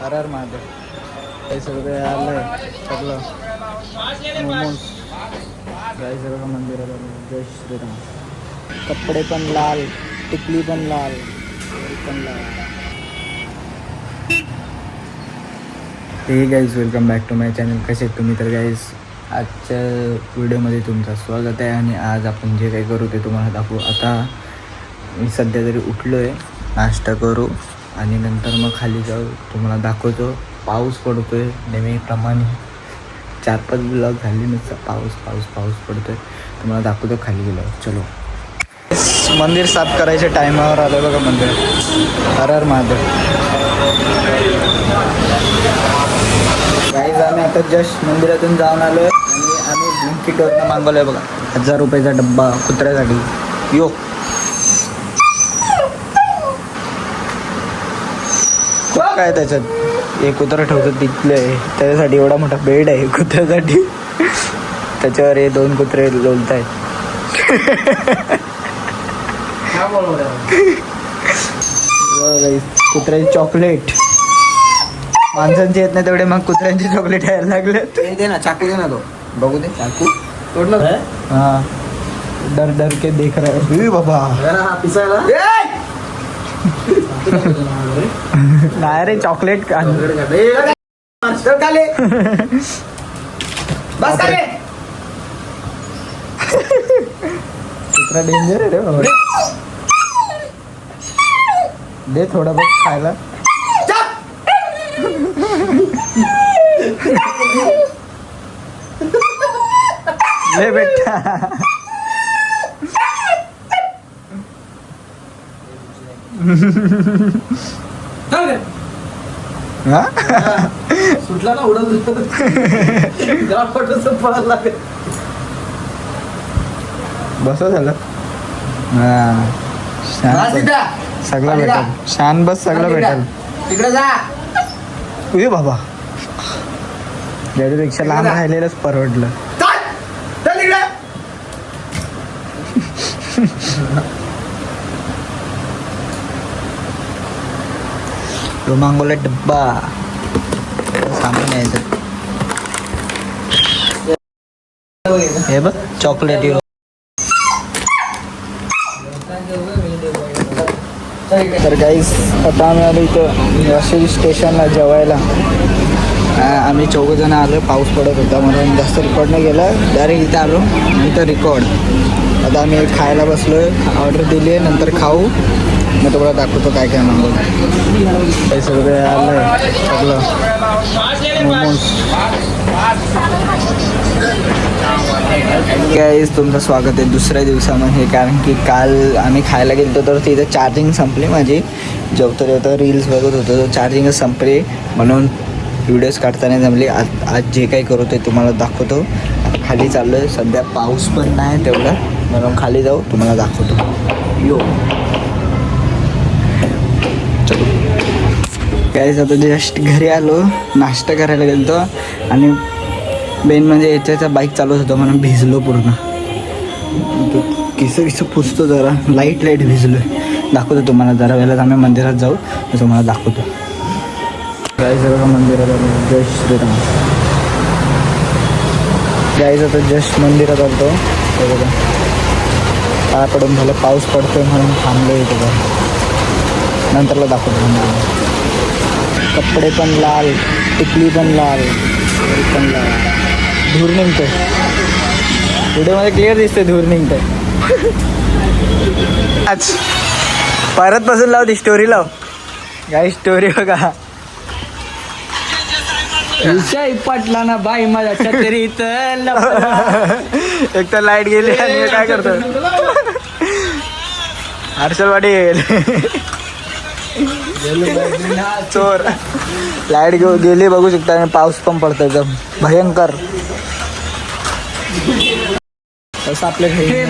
हर हर महादेव. हे सगळं आलंय सगळं मोमोज जायचं बघा मंदिरात. जय श्रीराम. कपडे पण लाल, टिकली पण लाल, पण लाल. Hey guys welcome back to my channel. कसे आहेत तुम्ही? तर गाईज आजच्या व्हिडिओमध्ये तुमचं स्वागत आहे. आणि आज आपण जे काही करू ते तुम्हाला दाखवू. आता मी सध्या तरी उठलो आहे, नाश्ता करू आणि नंतर मग खाली जाऊ, तुम्हाला दाखवतो. पाऊस पडतो आहे नेहमीप्रमाणे. 4-5 ब्लॉग झाली नुसतं पाऊस पाऊस पाऊस पडतो आहे. तुम्हाला दाखवतो खाली गेल्यावर. चलो. मंदिर साफ करायच्या टायमावर आलं बघा मंदिर. हर हर महादेव. गाईज आम्ही आता जस्ट मंदिरातून जाऊन आलो आहे आणि आम्ही ब्लिंकिटवरनं मागवलं आहे बघा 1000 रुपयाचा डब्बा कुत्र्यासाठी. यो काय त्याच्यात एक कुत्रा ठेवतो तिथलं आहे, त्याच्यासाठी एवढा मोठा बेड आहे कुत्र्यासाठी. त्याच्यावर हे 2 कुत्रे लोलत आहेत. कुत्र्याची चॉकलेट. माणसांचे येत नाही तेवढे, मग कुत्र्यांचे चॉकलेट यायला लागले. दे ना, चाकू दे ना, तो बघू दे. चाकू तोडलं हाँ. डर डर के देख रहे हैं बाबा. पिसायला नाही रे, चॉकलेट का कुत्रा डेंजर आहे रे बाबा. दे थोडा बहुत खायला. ले बेटा. सुटला ना, उडत पळायला लागेल. बस झालं. सगळं भेटेल. शान बस सगळं भेटेल तिकडे जा. उय बाबा, त्याच्यापेक्षा लहान राहिलेलंच परवडलं. तो मागवला डब्बा सामान यायचं. हे बघ चॉकलेट. तर गाईस आता आम्ही आलो इथं वाशी स्टेशनला जेवायला. आम्ही 4 जण आलो. पाऊस पडत होता म्हणून जास्त रेकॉर्ड नाही गेलं. डायरेक्ट इथं आलो इथं रेकॉर्ड. आता आम्ही खायला बसलो आहे. ऑर्डर दिली आहे, नंतर खाऊ. मग तुम्हाला दाखवतो काय काय मागवलं. हे सगळं आलं आहे सगळं मोमोज. गाईस तुमचं स्वागत आहे दुसऱ्या दिवसामध्ये. कारण की काल आम्ही खायला गेलो तर तिथं चार्जिंग संपली माझी. जेवता जेवता रील्स बघत होतो, तर चार्जिंगच संपली म्हणून व्हिडिओज काढता नाही जमली. आज जे काही करू ते तुम्हाला दाखवतो. आता खाली चाललो आहे. सध्या पाऊस पण नाही तेवढा म्हणून खाली जाऊ, तुम्हाला दाखवतो. यो चलो गाईस. आता जस्ट घरी आलो, नाश्ता करायला गेलो आणि मेन म्हणजे याच्या बाईक चालवत होतो म्हणून भिजलो पूर्ण. किस पुसतो जरा, लाईट भिजलो. दाखवतो तुम्हाला. जरा वेळेला आम्ही मंदिरात जाऊ, तुम्हाला दाखवतो. गाईज बघा मंदिरात आलो. जय श्रीराम. गाईज आता जस्ट मंदिरात आलतो. बघा पाय पडून झालं. पाऊस पडतोय म्हणून थांबलो इथे. बघा नंतरला दाखवतो. कपडे पण लाल, टिकली पण लाल, पण लाल. धूर निघतोय व्हिडिओमध्ये, क्लिअर दिसतोय धूर निघतोय. आज परत पासून लाव ती स्टोरी लाव. गाई स्टोरी बघा. विषय पटला ना बाई माझ्या छत्रीत. एक तर लाईट गेली आणि काय करतो हर्षलवाडी चोर. लाईट गेली बघू शकता. आणि पाऊस पण पडतो एकदम भयंकर. तसं आपल्या घरी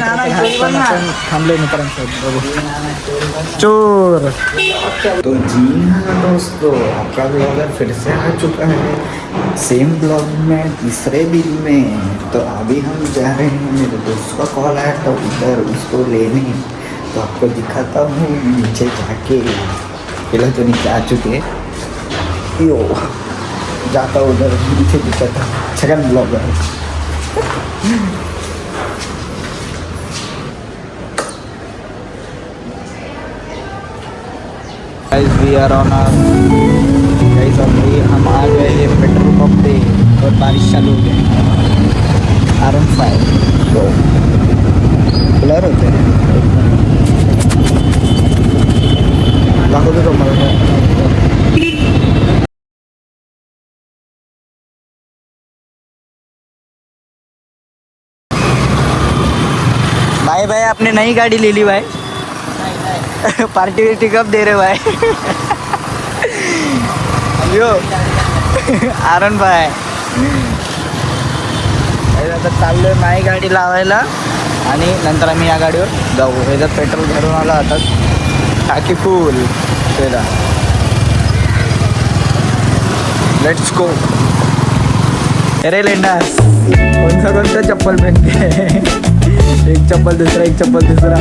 थांबले मित्रांसोबत बघू. चोर. तो जी हाँ दोस्तों, आपका ब्लॉगर फिर से आ चुका है सेम ब्लॉग में तीसरे दिन में. तो अभी हम जा रहे हैं, मेरे दोस्त का कॉल आया था उधर उसको लेने. तो आपको दिखाता हूँ नीचे जाके. पहले तो नीचे आ चुके हैं. यो जाता उधर पीछे दिखता second blogger guys we are on guys अभी हम आ गए हैं पेट्रोल पंप पे और बारिश चालू हो गई R15 तो ब्लर होते हैं दाखवतो तुम्हाला भाई भाई आपने नई गाड़ी ले ली भाई पार्टी वार्टी कब दे रहे भाई यो आरण भाई आता चाललोय माझी गाडी लावायला आणि नंतर आम्ही या गाडीवर जाऊ याच्यात पेट्रोल भरून आलं आता टाकी फुल तेरा लेट्स गो अरे लेंडास कोणता चप्पल पहनते एक चप्पल दूसरा एक चप्पल दूसरा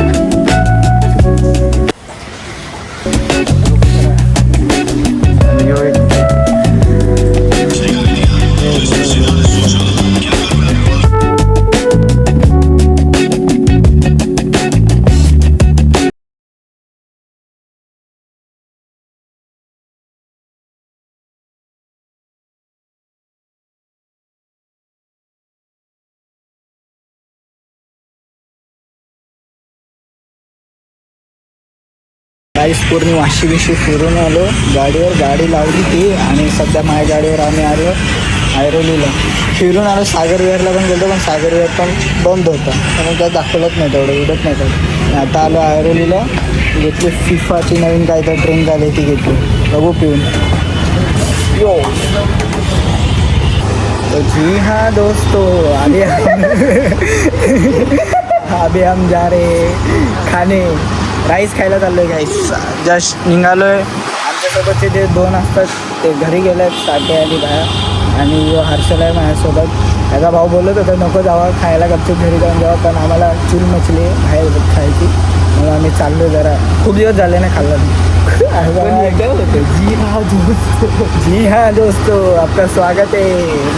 गाईस पूर्ण वाशी बिशी फिरून आलो गाडीवर गाडी लावली ती आणि सध्या माझ्या गाडीवर आम्ही आलो ऐरोलीला फिरून आलो सागरविहारला पण गेलो पण सागरविहार पण बंद होता म्हणून काय दाखवलंच नाही तेवढं उडत नाही तेवढं आता आलो ऐरोलीला घेतली फिफाची नवीन काय तर ड्रिंक आली ती घेतली बघू पिऊन यो तो जी हाँ दोस्तों अभी हम जा रहे खाने राईस खायला चाललोय गाईस जस्ट निघालोय आमच्यासोबतचे जे दोन असतात ते घरी गेले आहेत साठे आणि बाया आणि हर्षल आहे माझ्यासोबत त्याचा भाऊ बोलत होता नको जावा खायला गपचूप घरी जाऊन जावा पण आम्हाला चूल मछली बाहेर खायची म्हणून आम्ही चाललो जरा खूप दिवस झाले ना खाल्लं जी हाँ दोस्तों आपका स्वागत है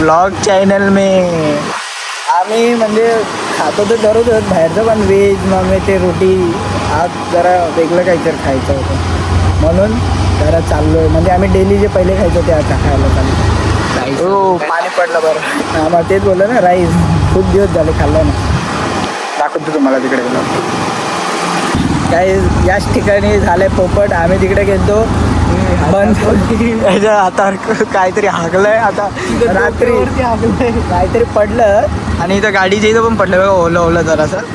ब्लॉग चॅनल में आम्ही म्हणजे खातो तर दररोज बाहेरचं पण व्हेज नॉनव्हेज ते रोटी आज जरा वेगळं काहीतरी खायचं होतं म्हणून जरा चाललो आहे म्हणजे आम्ही डेली जे पहिले खायचो ते आता खायला चाललो हो पाणी पडलं बरं आम्हाला तेच बोललं ना राईस खूप दिवस झाले खाल्लं ना दाखवतो तुम्हाला तिकडे गेलो काही याच ठिकाणी झालंय पोपट आम्ही तिकडे गेलो बंद याच्या हातावर काहीतरी हागलंय आता रात्री काहीतरी पडलं आणि इथं गाडीच्या इथं पण पडलं बघा ओलं जरासं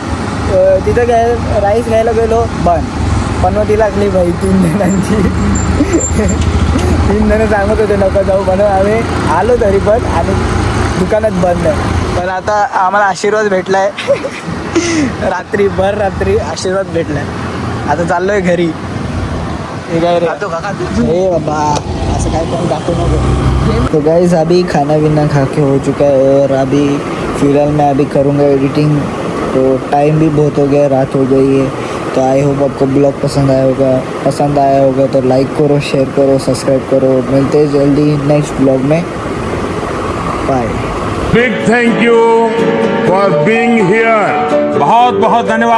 तिथं काय राईस घ्यायला गेलो बंद पनवती लागली बाई 3 जणांची 3 जण सांगत होते नको जाऊ म्हणून आम्ही आलो तरी पण आणि दुकानात बंद आहे पण आता आम्हाला आशीर्वाद भेटला आहे रात्री आशीर्वाद भेटला आहे आता चाललो आहे घरी हे काय रे हे बाबा ऐसा काय कौन दाखव नको तो गाइस अभी खाना पीना खा के हो चुका है और अभी फिलहाल मैं अभी करूँगा एडिटिंग तो टाइम भी बहुत हो गया रात हो गई है तो आई होप आपको ब्लॉग पसंद आया होगा तो लाइक करो शेयर करो सब्सक्राइब करो मिलते हैं जल्दी नेक्स्ट ब्लॉग में bye big thank you for being here बहुत बहुत धन्यवाद।